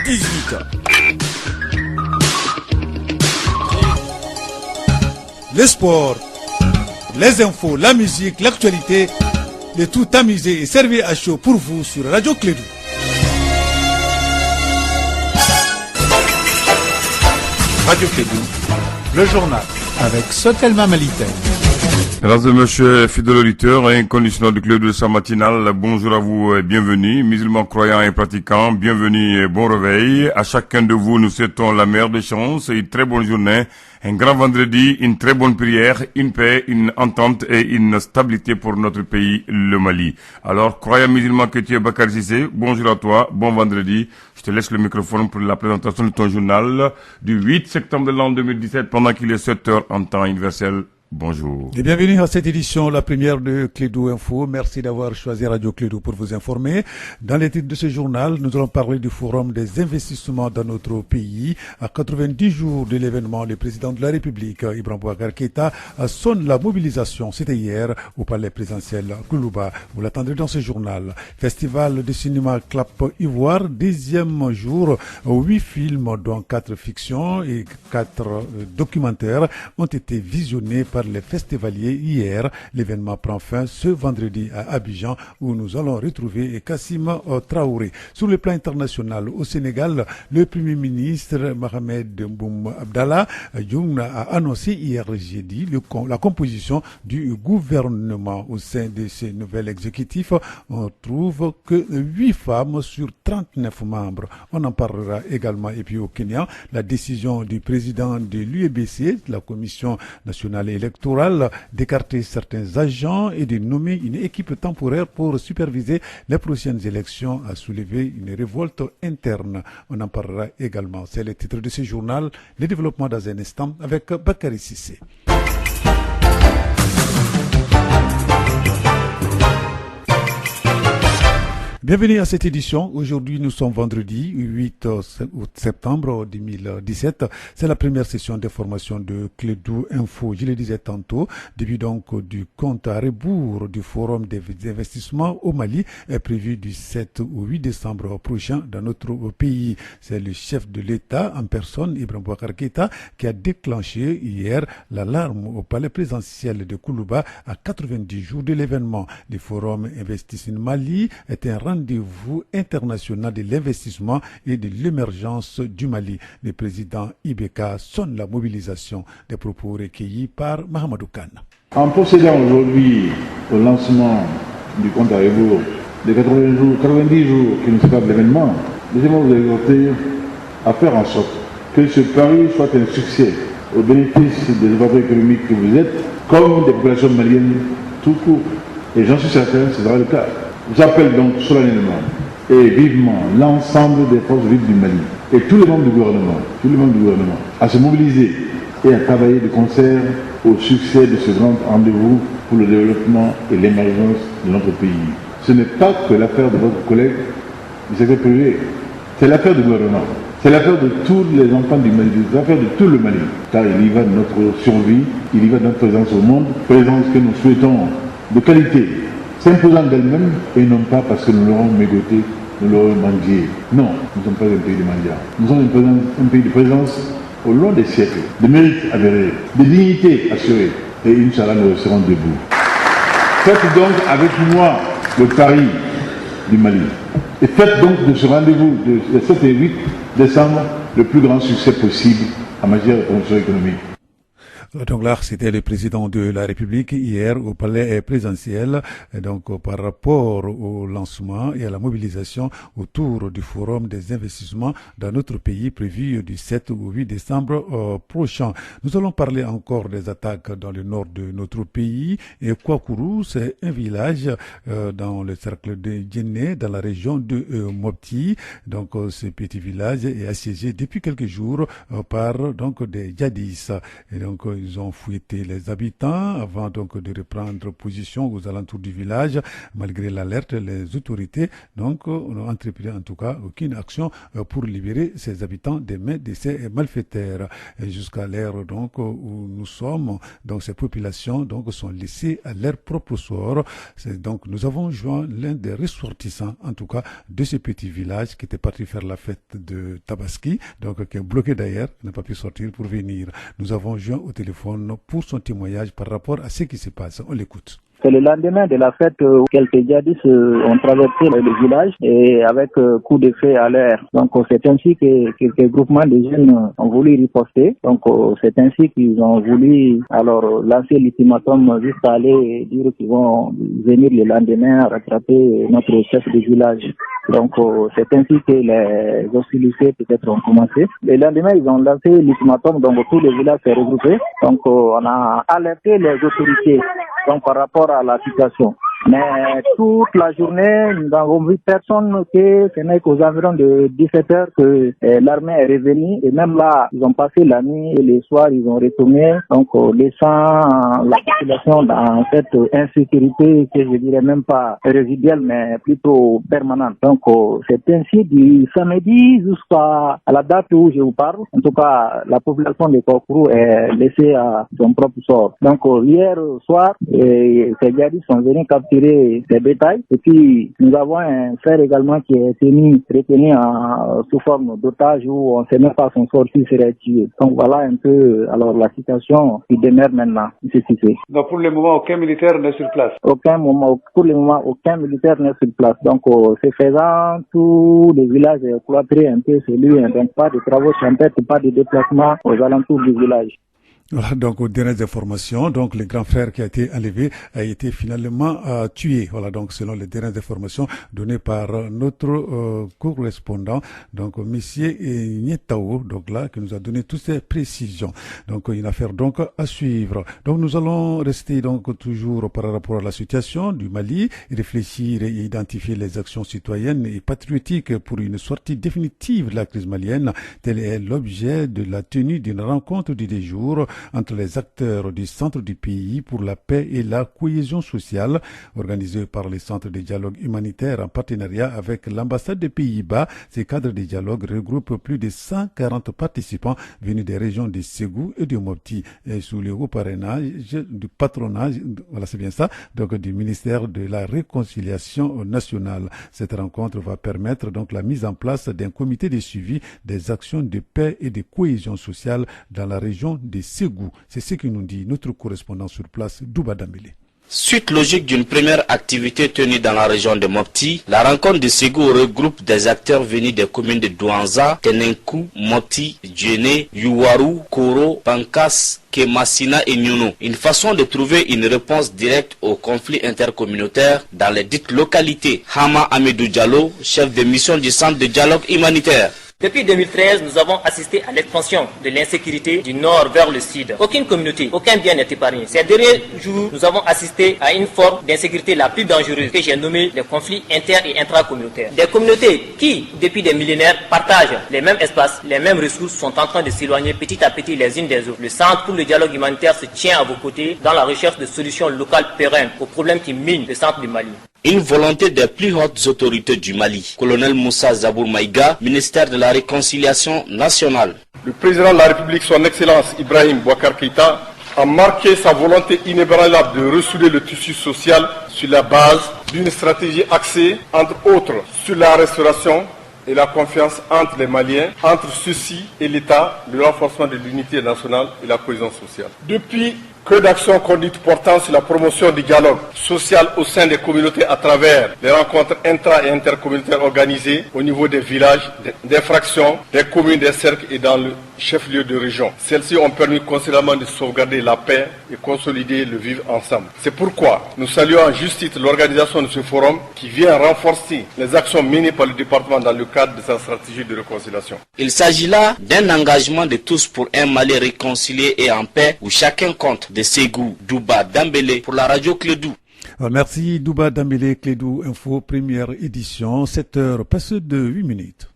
18h. Le sport, les infos, la musique, l'actualité, le tout amusé et servi à chaud pour vous sur Radio Clédou. Radio Clédou, le journal avec Sotelma Malitaire. Mesdames et messieurs, fidèles auditeurs et inconditionnels du club de sa matinale, bonjour à vous et bienvenue. Musulmans, croyants et pratiquants, bienvenue et bon réveil. À chacun de vous, nous souhaitons la meilleure des chances et une très bonne journée. Un grand vendredi, une très bonne prière, une paix, une entente et une stabilité pour notre pays, le Mali. Alors, croyant musulman que tu es Bakar Cissé, bonjour à toi, bon vendredi. Je te laisse le microphone pour la présentation de ton journal du 8 septembre de l'an 2017 pendant qu'il est 7 heures en temps universel. Bonjour. Et bienvenue à cette édition, la première de Clédou Info. Merci d'avoir choisi Radio Clédou pour vous informer. Dans les titres de ce journal, nous allons parler du forum des investissements dans notre pays. À 90 jours de l'événement, le président de la République, Ibrahim Boubacar Keïta, sonne la mobilisation. C'était hier au palais présidentiel Koulouba. Vous l'attendrez dans ce journal. Festival de cinéma Clap Ivoire, 10e jour. 8 films, dont 4 fictions et 4 documentaires, ont été visionnés par les festivaliers hier. L'événement prend fin ce vendredi à Abidjan où nous allons retrouver Kassim Traoré. Sur le plan international, au Sénégal, le Premier ministre Mohamed Boun Abdallah Dionne a annoncé hier jeudi la composition du gouvernement. Au sein de ce nouvel exécutif, on trouve que 8 femmes sur 39 membres. On en parlera également. Et puis au Kenya, la décision du président de l'UEBC, la Commission nationale électorale, d'écarter certains agents et de nommer une équipe temporaire pour superviser les prochaines élections a soulevé une révolte interne. On en parlera également. C'est le titre de ce journal. Le développement dans un instant avec Bakary Cissé. Bienvenue à cette édition. Aujourd'hui, nous sommes vendredi 8 septembre 2017. C'est la première session d'information de Clédou Info. Je le disais tantôt, début donc du compte à rebours du forum des investissements au Mali est prévu du 7 au 8 décembre prochain dans notre pays. C'est le chef de l'État en personne, Ibrahim Boubacar Keïta, qui a déclenché hier l'alarme au palais présidentiel de Koulouba à 90 jours de l'événement. Le forum Investissement Mali est un rendez-vous international de l'investissement et de l'émergence du Mali. Le président Ibeka sonne la mobilisation. Des propos recueillis par Mahamadou Kane. En procédant aujourd'hui au lancement du compte à rebours des 90 jours qui nous séparent de l'événement, laissez-moi vous exhorter à faire en sorte que ce pari soit un succès au bénéfice des opérateurs économiques que vous êtes, comme des populations maliennes tout court. Et j'en suis certain, ce sera le cas. J'appelle donc solennellement et vivement l'ensemble des forces vives du Mali et tous les membres du gouvernement, à se mobiliser et à travailler de concert au succès de ce grand rendez-vous pour le développement et l'émergence de notre pays. Ce n'est pas que l'affaire de votre collègue du secteur privé, c'est l'affaire du gouvernement, c'est l'affaire de tous les enfants du Mali, c'est l'affaire de tout le Mali, car il y va de notre survie, il y va de notre présence au monde, présence que nous souhaitons de qualité, s'imposant d'elle-même et non pas parce que nous l'aurons mégoté, nous l'aurons mendié. Non, nous ne sommes pas un pays de mendiants. Nous sommes un pays de présence au long des siècles, de mérite avéré, de dignité assurée. Et Inch'Allah, nous resterons debout. Faites donc avec moi le pari du Mali. Et faites donc de ce rendez-vous de 7 et 8 décembre le plus grand succès possible en matière de promotion économique. Donc là, c'était le président de la République hier au palais présidentiel, donc par rapport au lancement et à la mobilisation autour du forum des investissements dans notre pays prévu du 7 au 8 décembre prochain. Nous allons parler encore des attaques dans le nord de notre pays. Et Kouakourou, c'est un village dans le cercle de Djenné, dans la région de Mopti. Donc ce petit village est assiégé depuis quelques jours par donc des djihadistes. Et donc ils ont fouetté les habitants avant donc de reprendre position aux alentours du village. Malgré l'alerte, les autorités donc n'ont entrepris en tout cas aucune action pour libérer ces habitants des mains de ces malfaiteurs. Et jusqu'à l'heure donc où nous sommes, donc ces populations donc sont laissées à leur propre sort. Donc nous avons joint l'un des ressortissants en tout cas de ce petit village qui était parti faire la fête de Tabaski, donc qui est bloqué d'ailleurs, qui n'a pas pu sortir pour venir. Nous avons joint au téléphone pour son témoignage par rapport à ce qui se passe. On l'écoute. C'est le lendemain de la fête où quelques djihadistes ont traversé le village et avec coup de feu à l'air. Donc c'est ainsi que quelques groupements de jeunes ont voulu riposter. Donc c'est ainsi qu'ils ont voulu alors lancer l'ultimatum jusqu'à aller dire qu'ils vont venir le lendemain rattraper notre chef de village. Donc c'est ainsi que les hostilités peut-être ont commencé. Le lendemain ils ont lancé l'ultimatum, donc tout le village s'est regroupé. Donc on a alerté les autorités donc par rapport à la situation. Mais toute la journée, nous n'avons vu personne, que ce n'est qu'aux environs de 17 heures que l'armée est revenue. Et même là, ils ont passé la nuit et le soir, ils ont retourné. Donc, laissant la population dans cette insécurité que je dirais même pas résiduelle, mais plutôt permanente. Donc, c'est ainsi du samedi jusqu'à la date où je vous parle. En tout cas, la population de Kokourou est laissée à son propre sort. Donc, hier soir, ces djihadistes sont venus capturer des bétails. Et puis, nous avons un frère également qui est retenu sous forme d'otage où on ne sait même pas son sort s'il serait tué. Donc voilà un peu alors la situation qui demeure maintenant. Donc pour le moment, aucun militaire n'est sur place? Pour le moment, aucun militaire n'est sur place. Donc c'est faisant, tout le village est cloîtré un peu c'est lui. Donc pas de travaux champêtres, pas de déplacement aux alentours du village. Voilà, donc aux dernières informations, donc le grand frère qui a été enlevé a été finalement tué. Voilà, donc selon les dernières informations données par notre correspondant, donc monsieur Nietao, donc là qui nous a donné toutes ces précisions. Donc une affaire donc à suivre. Donc nous allons rester donc toujours par rapport à la situation du Mali, réfléchir et identifier les actions citoyennes et patriotiques pour une sortie définitive de la crise malienne. Tel est l'objet de la tenue d'une rencontre du 10 jours entre les acteurs du centre du pays pour la paix et la cohésion sociale, organisée par les centres de dialogue humanitaire en partenariat avec l'ambassade des Pays-Bas. Ces cadres de dialogue regroupent plus de 140 participants venus des régions de Ségou et de Mopti, et sous le haut parrainage du patronage, voilà c'est bien ça, donc du ministère de la Réconciliation nationale. Cette rencontre va permettre donc la mise en place d'un comité de suivi des actions de paix et de cohésion sociale dans la région de Ségou. C'est ce que nous dit notre correspondant sur place, Douba Dambélé. Suite logique d'une première activité tenue dans la région de Mopti, la rencontre de Ségou regroupe des acteurs venus des communes de Douanza, Tenenkou, Mopti, Djéné, Youarou, Koro, Pankas, Kemassina et Nyuno. Une façon de trouver une réponse directe aux conflits intercommunautaires dans les dites localités. Hama Amidou Diallo, chef de mission du centre de dialogue humanitaire. Depuis 2013, nous avons assisté à l'expansion de l'insécurité du nord vers le sud. Aucune communauté, aucun bien n'est épargné. Ces derniers jours, nous avons assisté à une forme d'insécurité la plus dangereuse que j'ai nommée les conflits inter- et intracommunautaires. Des communautés qui, depuis des millénaires, partagent les mêmes espaces, les mêmes ressources, sont en train de s'éloigner petit à petit les unes des autres. Le Centre pour le dialogue humanitaire se tient à vos côtés dans la recherche de solutions locales pérennes aux problèmes qui minent le centre du Mali. Une volonté des plus hautes autorités du Mali. Colonel Moussa Zabour Maïga, ministère de la Réconciliation nationale. Le président de la République, son Excellence Ibrahim Boubacar Keïta, a marqué sa volonté inébranlable de ressouder le tissu social sur la base d'une stratégie axée, entre autres, sur la restauration et la confiance entre les Maliens, entre ceux-ci et l'État, le renforcement de l'unité nationale et la cohésion sociale. Depuis que d'actions conduites portant sur la promotion du dialogue social au sein des communautés à travers les rencontres intra- et intercommunautaires organisées au niveau des villages, des fractions, des communes, des cercles et dans le chef-lieu de région. Celles-ci ont permis considérablement de sauvegarder la paix et consolider le vivre ensemble. C'est pourquoi nous saluons en juste titre l'organisation de ce forum qui vient renforcer les actions menées par le département dans le cadre de sa stratégie de réconciliation. Il s'agit là d'un engagement de tous pour un Mali réconcilié et en paix où chacun compte. De Ségou, Douba Dambélé pour la radio Clédou. Merci Douba Dambélé, Clédou Info, première édition, 7h passées de 8 minutes.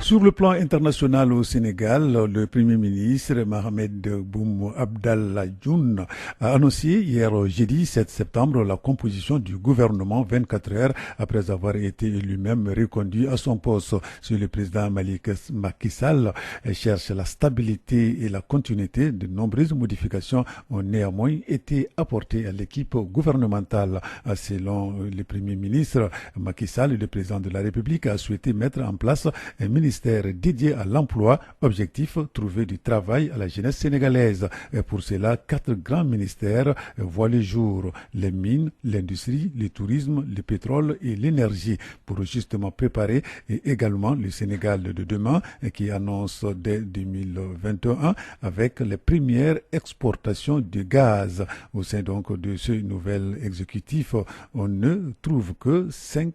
Sur le plan international au Sénégal, le Premier ministre Mohamed Boun Abdallah Dionne a annoncé hier jeudi 7 septembre la composition du gouvernement 24 heures après avoir été lui-même reconduit à son poste. Sur le président Macky Sall cherche la stabilité et la continuité. De nombreuses modifications ont néanmoins été apportées à l'équipe gouvernementale. Selon le Premier ministre Macky Sall, le président de la République a souhaité mettre en place un ministère dédié à l'emploi. Objectif, trouver du travail à la jeunesse sénégalaise. Et pour cela, 4 grands ministères voient le jour. Les mines, l'industrie, le tourisme, le pétrole et l'énergie. Pour justement préparer également le Sénégal de demain qui annonce dès 2021 avec les premières exportations de gaz. Au sein donc de ce nouvel exécutif, on ne trouve que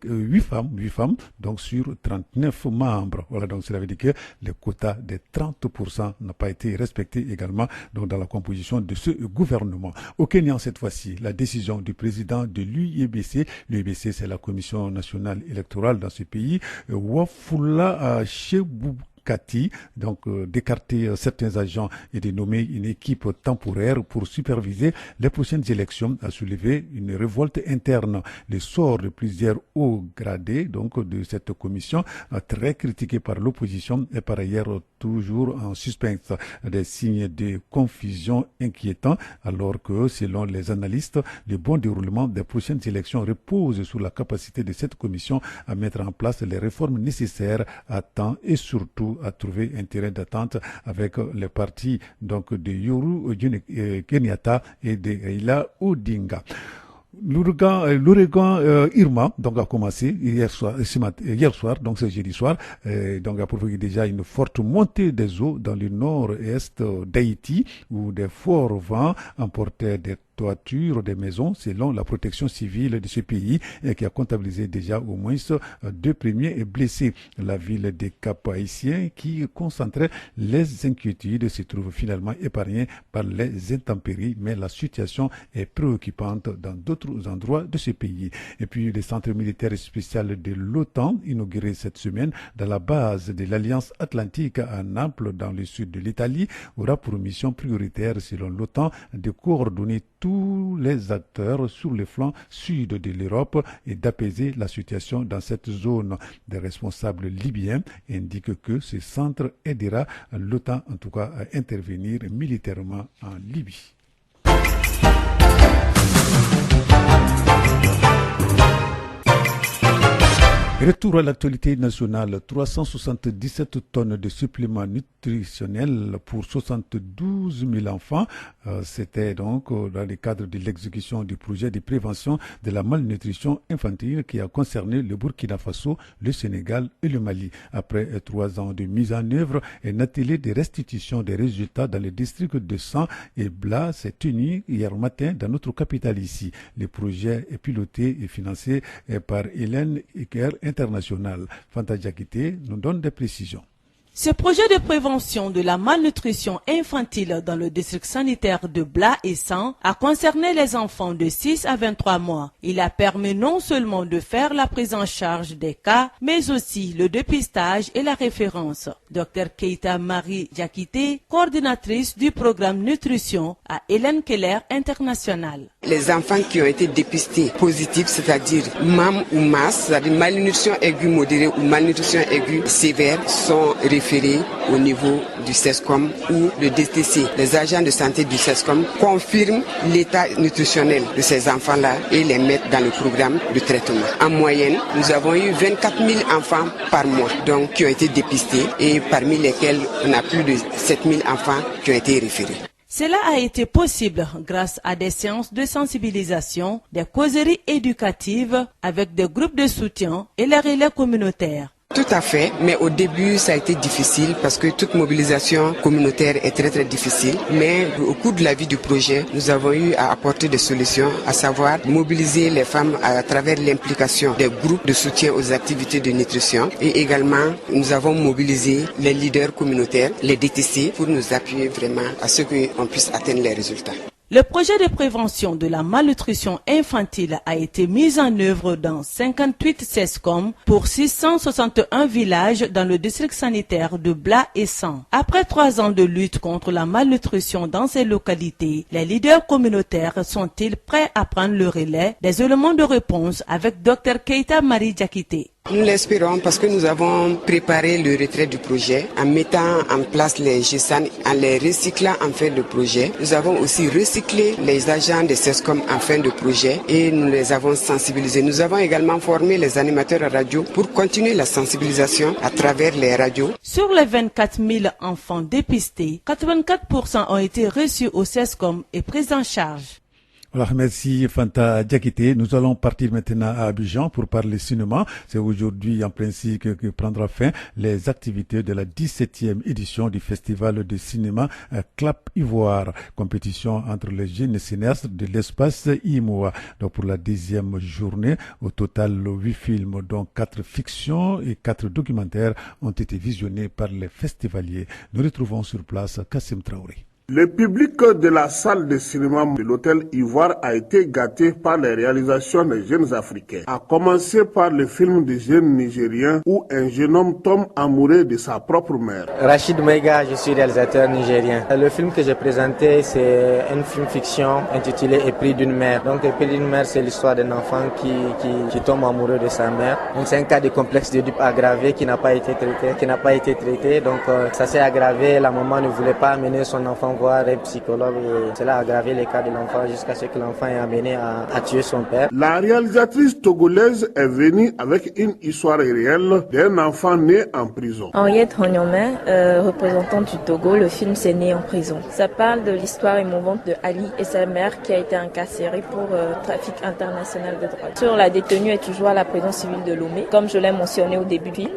8 femmes donc sur 39 membres. Voilà, donc cela veut dire que le quota des 30% n'a pas été respecté également donc dans la composition de ce gouvernement. Au Kenya, cette fois-ci, la décision du président de l'UIBC, l'UIBC c'est la Commission nationale électorale dans ce pays, Wafula Chebukati, donc d'écarter certains agents et de nommer une équipe temporaire pour superviser les prochaines élections, a soulevé une révolte interne. Le sort de plusieurs hauts gradés donc de cette commission, très critiqué par l'opposition, est par ailleurs toujours en suspense. Des signes de confusion inquiétants, alors que selon les analystes, le bon déroulement des prochaines élections repose sur la capacité de cette commission à mettre en place les réformes nécessaires à temps et surtout à trouver un terrain d'attente avec les partis donc de Uhuru Kenyatta et de Raila Odinga. L'ouragan Irma donc a commencé hier soir, donc c'est jeudi soir, donc a provoqué déjà une forte montée des eaux dans le nord-est d'Haïti où des forts vents emportaient des toitures des maisons selon la protection civile de ce pays qui a comptabilisé déjà au moins 2 premiers blessés. La ville des Cap-Haïtiens qui concentrait les inquiétudes se trouve finalement épargnée par les intempéries, mais la situation est préoccupante dans d'autres endroits de ce pays. Et puis le centre militaire spécial de l'OTAN, inauguré cette semaine dans la base de l'Alliance Atlantique à Naples dans le sud de l'Italie, aura pour mission prioritaire selon l'OTAN de coordonner tous les acteurs sur le flanc sud de l'Europe et d'apaiser la situation dans cette zone. Des responsables libyens indiquent que ce centre aidera l'OTAN en tout cas à intervenir militairement en Libye. Retour à l'actualité nationale, 377 tonnes de suppléments nutritionnels pour 72 000 enfants. C'était donc dans le cadre de l'exécution du projet de prévention de la malnutrition infantile qui a concerné le Burkina Faso, le Sénégal et le Mali. Après 3 ans de mise en œuvre, un atelier de restitution des résultats dans les districts de San et Bla s'est tenu hier matin dans notre capitale ici. Le projet est piloté et financé par Hélène Iker International. Fanta Diakité nous donne des précisions. Ce projet de prévention de la malnutrition infantile dans le district sanitaire de Bla et San a concerné les enfants de 6 à 23 mois. Il a permis non seulement de faire la prise en charge des cas, mais aussi le dépistage et la référence. Dr Keita Marie Diakité, coordinatrice du programme nutrition à Hélène Keller International. Les enfants qui ont été dépistés positifs, c'est-à-dire MAM ou MAS, c'est-à-dire malnutrition aiguë modérée ou malnutrition aiguë sévère, sont référés au niveau du CESCOM ou le DTC. Les agents de santé du CESCOM confirment l'état nutritionnel de ces enfants-là et les mettent dans le programme de traitement. En moyenne, nous avons eu 24 000 enfants par mois donc, qui ont été dépistés et parmi lesquels on a plus de 7 000 enfants qui ont été référés. Cela a été possible grâce à des séances de sensibilisation, des causeries éducatives avec des groupes de soutien et les relais communautaires. Tout à fait, mais au début ça a été difficile parce que toute mobilisation communautaire est très difficile. Mais au cours de la vie du projet, nous avons eu à apporter des solutions, à savoir mobiliser les femmes à travers l'implication des groupes de soutien aux activités de nutrition. Et également, nous avons mobilisé les leaders communautaires, les DTC, pour nous appuyer vraiment à ce qu'on puisse atteindre les résultats. Le projet de prévention de la malnutrition infantile a été mis en œuvre dans 58 CESCOM pour 661 villages dans le district sanitaire de Bla et San. Après 3 ans de lutte contre la malnutrition dans ces localités, les leaders communautaires sont-ils prêts à prendre le relais? Des éléments de réponse avec Dr Keita Marie Diakité. Nous l'espérons parce que nous avons préparé le retrait du projet en mettant en place les GESAN, en les recyclant en fin de projet. Nous avons aussi recyclé les agents de CESCOM en fin de projet et nous les avons sensibilisés. Nous avons également formé les animateurs à radio pour continuer la sensibilisation à travers les radios. Sur les 24 000 enfants dépistés, 84% ont été reçus au CESCOM et pris en charge. Alors, merci Fanta Diakité. Nous allons partir maintenant à Abidjan pour parler cinéma. C'est aujourd'hui en principe que prendra fin les activités de la 17e édition du festival de cinéma Clap Ivoire, compétition entre les jeunes cinéastes de l'espace IMOA. Donc pour la 10e journée, au total 8 films, dont 4 fictions et 4 documentaires ont été visionnés par les festivaliers. Nous retrouvons sur place Kassim Traoré. Le public de la salle de cinéma de l'hôtel Ivoire a été gâté par les réalisations des jeunes Africains. À commencer par le film des jeunes Nigériens où un jeune homme tombe amoureux de sa propre mère. Rachid Meiga, je suis réalisateur nigérien. Le film que j'ai présenté, c'est un film fiction intitulé Épris d'une mère. Donc Épris d'une mère, c'est l'histoire d'un enfant qui tombe amoureux de sa mère. Donc c'est un cas de complexe d'Oedipe aggravé qui n'a pas été traité. Donc ça s'est aggravé, la maman ne voulait pas amener son enfant voir un psychologue et cela a aggravé les cas de l'enfant jusqu'à ce que l'enfant est amené à tuer son père. La réalisatrice togolaise est venue avec une histoire réelle d'un enfant né en prison. Henriette Honyome, représentante du Togo, le film c'est né en prison. Ça parle de l'histoire émouvante de Ali et sa mère qui a été incarcérée pour trafic international de drogue. Sur la détenue est toujours à la prison civile de Lomé. Comme je l'ai mentionné au début du film,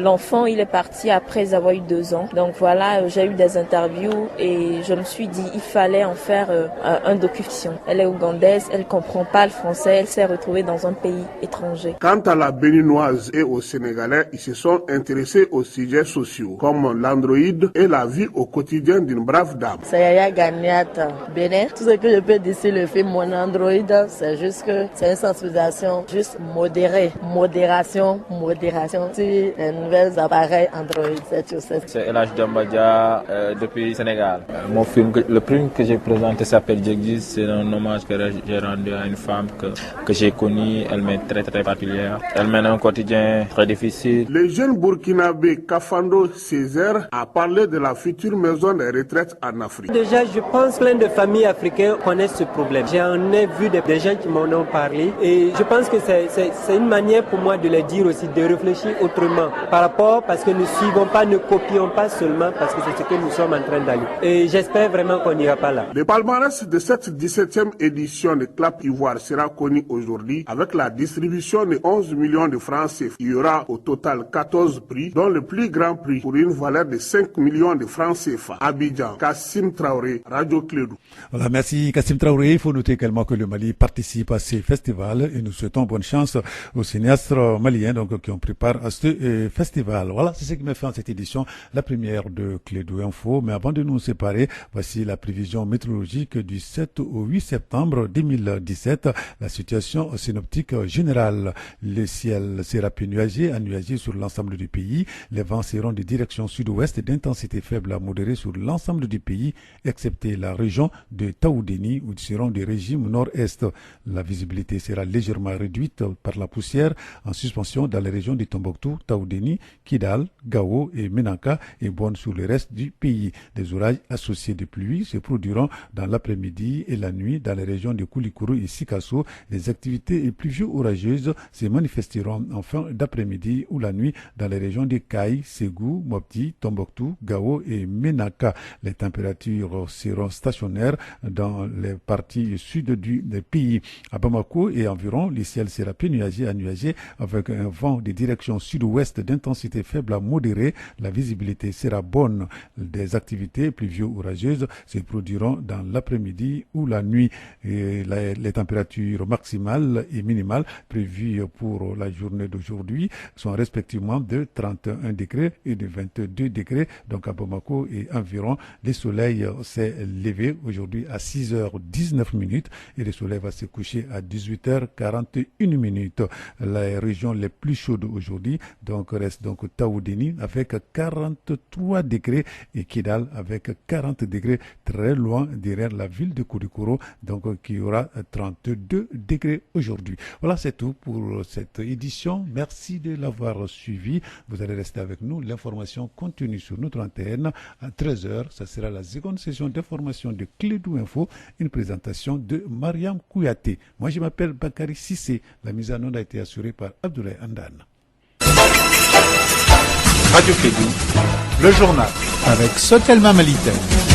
l'enfant il est parti après avoir eu 2 ans. Donc voilà, j'ai eu des interviews et je me suis dit il fallait en faire un docu-fiction. Elle est ougandaise, elle comprend pas le français, elle s'est retrouvée dans un pays étranger. Quant à la béninoise et aux Sénégalais, ils se sont intéressés aux sujets sociaux comme l'androïde et la vie au quotidien d'une brave dame. C'est Yaya Ganiata Bénin. Tout ce que je peux dire sur le film Mon androïde, c'est juste que c'est une sensibilisation juste modérée. Modération sur les nouvelles appareils Android 7 sur 7. C'est El Hadj Dambadia depuis Sénégal. Mon film, le film que j'ai présenté s'appelle Djegdis. C'est un hommage que j'ai rendu à une femme que j'ai connue. Elle m'est très très particulière. Elle mène un quotidien très difficile. Le jeune burkinabé Kafando Césaire a parlé de la future maison des retraites en Afrique. Déjà, je pense que plein de familles africaines connaissent ce problème. J'en ai vu des gens qui m'en ont parlé et je pense que c'est une manière pour moi de les dire aussi, de réfléchir autrement par rapport, parce que nous suivons pas, ne copions pas seulement parce que c'est ce que nous sommes en train d'aller. Et j'espère vraiment qu'on n'ira pas là. Le palmarès de cette 17e édition de Clap Ivoire sera connu aujourd'hui avec la distribution de 11 millions de francs CFA. Il y aura au total 14 prix, dont le plus grand prix pour une valeur de 5 millions de francs CFA. Abidjan, Kassim Traoré, Radio Clédou. Voilà, merci Kassim Traoré. Il faut noter également que le Mali participe à ces festivals et nous souhaitons bonne chance aux cinéastes maliens qui ont préparé à ce festival. Voilà, c'est ce qui met fin à cette édition, la première de Clédou Info. Mais avant de nous séparer, voici la prévision météorologique du 7 au 8 septembre 2017. La situation synoptique générale. Le ciel sera peu nuagé, ennuagé sur l'ensemble du pays. Les vents seront de direction sud-ouest d'intensité faible à modérée sur l'ensemble du pays, excepté la région de Taoudéni où ils seront de régime nord-est. La visibilité sera légèrement réduite par la poussière en suspension dans les régions de Tombouctou, Taoudéni, Kidal, Gao et Menaka et bonne sur le reste du pays. Des orages associés de pluie se produiront dans l'après-midi et la nuit dans les régions de Koulikoro et Sikasso. Les activités pluvio-orageuses se manifesteront en fin d'après-midi ou la nuit dans les régions de Kaï, Ségou, Mopti, Tombouctou, Gao et Menaka. Les températures seront stationnaires dans les parties sud du pays. À Bamako et environ, le ciel sera peu nuagé à nuagé avec un vent de direction sud-ouest d'intensité faible à modérée. La visibilité sera bonne. Des activités pluvio orageuses se produiront dans l'après-midi ou la nuit. Et les températures maximales et minimales prévues pour la journée d'aujourd'hui sont respectivement de 31 degrés et de 22 degrés. Donc à Bamako et environ, le soleil s'est levé aujourd'hui à 6h19 et le soleil va se coucher à 18h41. Les régions les plus chaudes aujourd'hui restent donc Taoudéni avec 43 degrés et Kidal avec 40 degrés, très loin derrière la ville de Koulikoro, donc qui aura 32 degrés aujourd'hui. Voilà, c'est tout pour cette édition. Merci de l'avoir suivi. Vous allez rester avec nous. L'information continue sur notre antenne à 13h. Ça sera la seconde session d'information de Clédou Info, une présentation de Mariam Kouyaté. Moi, je m'appelle Bakary Sissé. La mise en onde a été assurée par Abdoulaye Andan. Radio Clédou, le journal avec Sotelma Malitel.